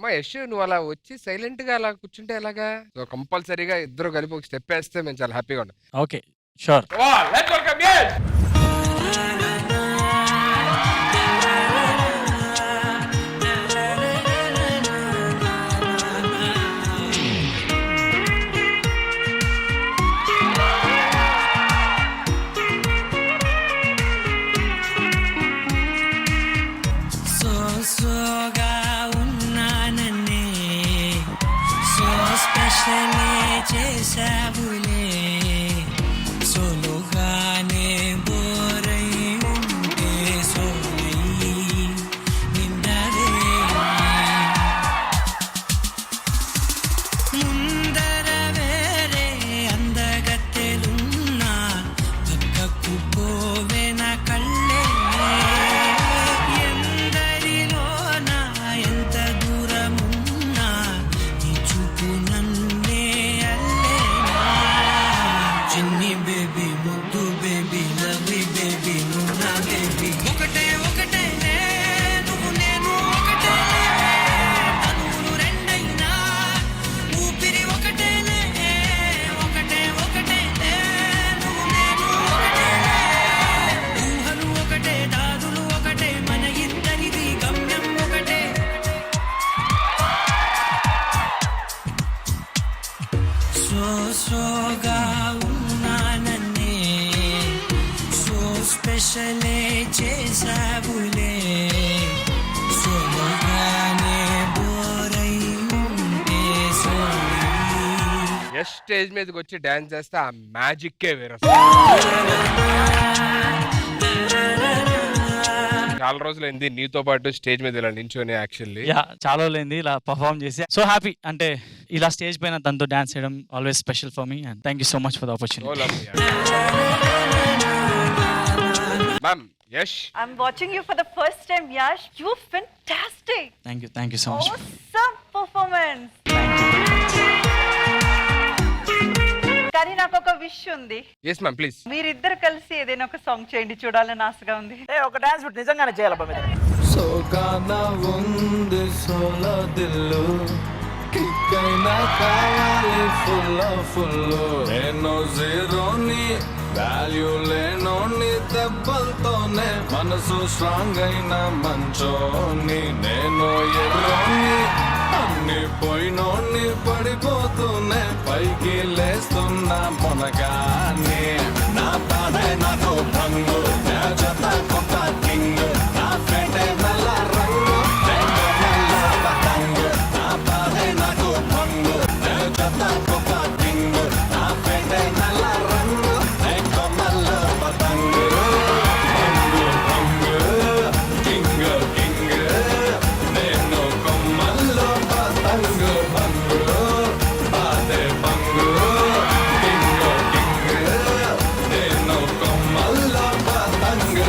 అమ్మా యష్, నువ్వు అలా వచ్చి సైలెంట్ గా అలా కూర్చుంటే ఎలాగా? సో కంపల్సరీగా ఇద్దరు కలిపి ఒక స్టెప్ వేస్తే మేము చాలా హ్యాపీగా ఉంటాం. Okay, sure. Let's welcome Yash. సోగా ఉన్నానన్నే సో స్పెషలే చేసావులే సోలుగానే బోరై ఉంటే సోలై నిండవే ముందర వేరే అందగత్తెలున్నా పక్కకు పోవే నా కళ్ళే సోగా ఉన్నానన్నే సో స్పెషలే చేసావులే సోగానే బోరై ఉంటే సోలై. యష్ స్టేజ్ మీదకి వచ్చి డాన్స్ చేస్తే ఆ మ్యాజిక్కే వేరే. చాలా రోజులైంది నీతో పాటు స్టేజ్ మీద ఇలా నించొని. యాక్చువల్లీ చాలా రోజులైంది ఇలా పర్ఫార్మ్ చేసి. సో హ్యాపీ, అంటే ఇలా స్టేజ్ పైన తనతో డాన్స్ చేయడం always special for me and thank you so much for the opportunity. Ma'am Yash, I'm watching you for the first time, Yash. You're fantastic. Thank you so much. Awesome performance. కానీ నాకు ఒక wish ఉంది. Yes ma'am please. మీరిద్దరు కలిసి ఏదైనా ఒక song చేయండి, చూడాలని ఆశగా ఉంది. ఒక డాన్స్ నిజంగానే చేయాలబ్బా మీరు. సోగానా ఉంది సోలో దిల్లు కిక్కైనా కావాలి ఫుల్ నేను జీరోని వాల్యూ లేనోని దెబ్బలతోనే మనసు స్ట్రాంగ్ అయిన మంచోని నేను ఎర్రోని అన్ని పోయినోని పడిపోతూనే పైకి లేస్తున్నా మొనగానే నా బాధే నాకు భంగు నా జత కొత్త కింగు నా ఫెటే నల్ల రంగు నల్ల పతంగు నా బాధే నాకు భంగు నా జత కొత్త కింగు నా ఫెటే నల్ల రంగు కొమ్మల్ల పతంగు భంగు కింగు కింగు నేను కొమ్మల్లో పతంగు భంగు బాధే భంగు కింగు కింగు నేను కొమ్మల్లో పతంగు.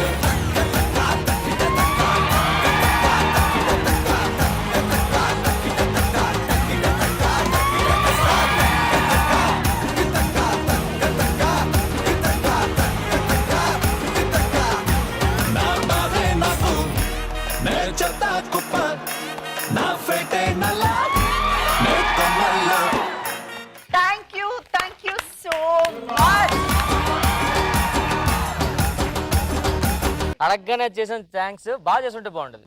నా బాధే నాకు నే చెత్త కుప్ప నా ఫెటే నల్ల నే కొమ్మల్లో. Thank you so much. అడగగానే చేసిన థ్యాంక్స్. బాగా చేస్తుంటే బాగుంటుంది.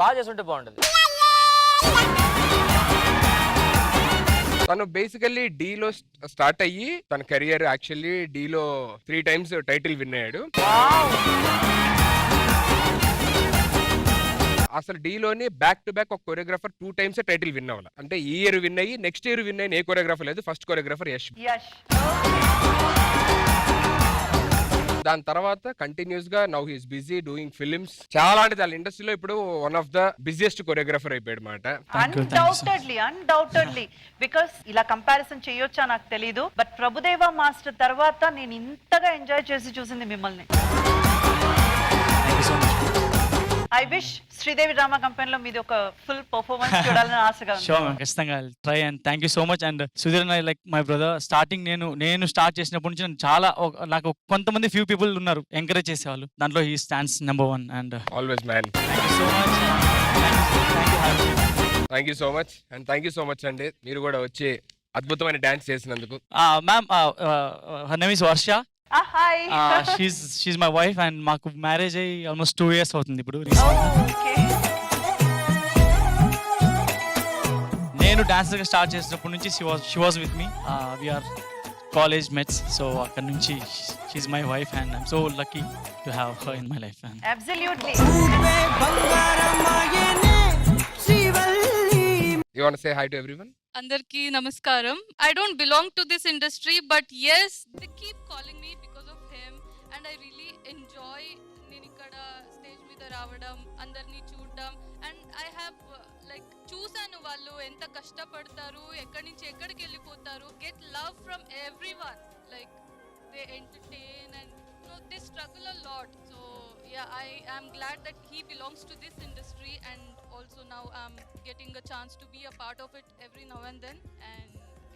తను బేసికల్లీ డీలో స్టార్ట్ అయ్యి తన కెరియర్ యాక్చువల్లీ డీలో 3 times టైటిల్ విన్ అయ్యాడు. అసలు డీలోనే బ్యాక్ టు బ్యాక్ ఒక కొరియోగ్రాఫర్ 2 times టైటిల్ విన్ అవ్వాలి. అంటే ఈ ఇయర్ విన్ అయ్యి నెక్స్ట్ ఇయర్ విన్ అయిన ఏ కొరియోగ్రాఫర్ లేదు. First choreographer Yash. దాని తర్వాత కంటిన్యూస్ గా now he's busy doing films. చాలా అంటే చాలా ఇండస్ట్రీలో ఇప్పుడు one of the busiest choreographer అయిపోయాడు మాట. అన్డౌటెడ్లీ బికాస్ ఇలా కంపారిజన్ చేయొచ్చా నాకు తెలీదు, బట్ ప్రభుదేవా మాస్టర్ తర్వాత నేను ఇంతగా ఎంజాయ్ చేసి చూసింది మిమ్మల్ని. ఐ విష్ శ్రీదేవి డ్రామా కంపెనీలో మీది ఒక ఫుల్ పర్ఫార్మెన్స్ చూడాలని ఆశగా ఉంది. షూర్ మ్యామ్, ఖచ్చితంగా try and thank you so much. And Sudheer అన్న లైక్ మై బ్రదర్. స్టార్టింగ్ నేను స్టార్ట్ చేసినప్పటి నుంచి చాలా నాకు కొంతమంది ఫ్యూ పీపుల్ ఉన్నారు ఎంకరేజ్ చేసేవాళ్ళు. దాంట్లో he stands number 1 and always man. Thank you so much. Thank you so much and thank you so much అండి మీరు కూడా వచ్చి అద్భుతమైన డాన్స్ చేసినందుకు. Ma'am her name is Varsha. Hi. She my wife and మాకు మ్యారేజ్ అయ్యి ఆల్మోస్ట్ 2 years అవుతుంది ఇప్పుడు. ఓకే. నేను డాన్సర్గా స్టార్ట్ చేసినప్పటి నుంచి she was with me. We are college mates. So అక్కడ నుంచి she's my wife and I'm so lucky to have her in my life. Absolutely. ఊపే బంగారమాయనే Srivalli. You want to say hi to everyone? Andarki namaskaram. I don't belong to this industry, but yes, they keep calling me because of him, and I really enjoy నేను ఇక్కడ stage మీద రావడం, అందరినీ చూడడం, and I have like చూసాను వాళ్ళు ఎంత కష్టపడతారు, ఎక్కడి నుంచి ఎక్కడికి వెళ్ళిపోతారు, get love from everyone, like they entertain and they struggle a lot. So yeah, I am glad that he belongs to this industry, and also now I'm getting a chance to be a part of it every now and then. And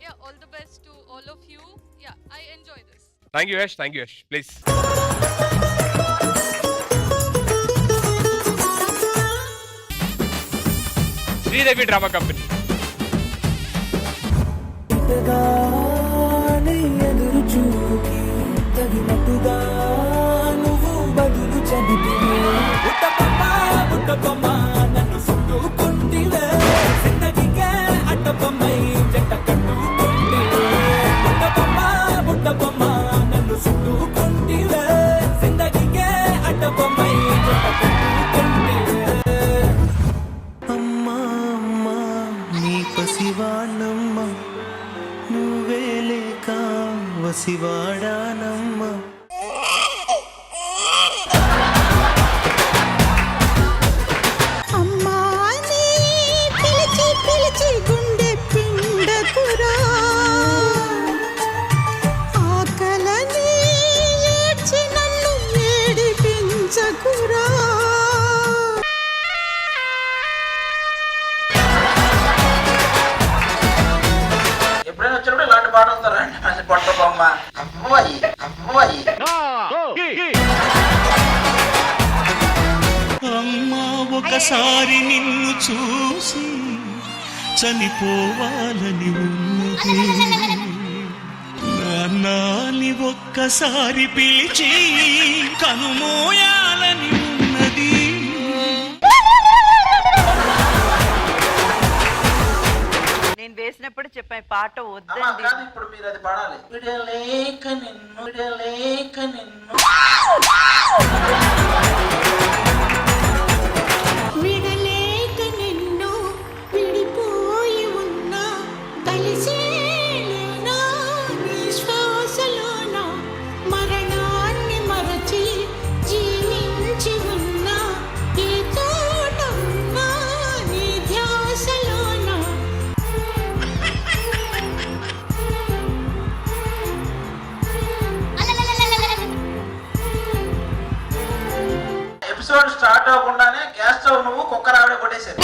yeah, all the best to all of you. Yeah, I enjoy this. Thank you Yash. Thank you Yash. Please. Sridevi drama company. ఎదురు చూకి తగినట్టుగా నువ్వు బదులు చెబితివే. బుట్టబొమ్మ నన్ను చుట్టుకుంటివే. జిందగీకే అడ్డబొమ్మై జంట కట్టుకుంటివే. బుట్టబొమ్మ నన్ను చుట్టుకుంటివే. జిందగీకే అడ్డబొమ్మై జంట కట్టుకుంటివే. అమ్మా అమ్మా నీ పసివాణమ్మ నువ్వే లేక వసివాడానమ్మ. అమ్మాని పిలిచి పిలిచి గుండె పిండకురా, ఆకలని ఏడ్చి నన్ను ఏడిపించకురా. ఎప్పుడైనా వచ్చినప్పుడు ఇలాంటి పాట వస్తారండి. బుట్టబొమ్మ అమ్మాయి అమ్మాయి. అమ్మా ఒకసారి నిన్ను చూసి చనిపోవాలని ఉన్నది. నాన్నని ఒక్కసారి పిలిచి కనుమోయాలని ఉన్నది. నేను వేసినప్పుడు చెప్పాను పాట వద్దండి. ఇప్పుడు మీరు అది పాడాలి. విడలేక నిన్ను విడలేక నిన్ను. విడలేక నిన్ను విడిపోయి ఉన్నా, కలిసేనా నీ శ్వాసలోన, మరణాన్ని మరచి జీవించి ఉన్నా, ఏ తోట ఉన్నా నీ ధ్యాసలోన. ఎపిసోడ్ స్టార్ట్ అవ్వకుండానే గ్యాస్ స్టవ్ నువ్వు కుక్కర్ ఆవిడ కొట్టేశారు.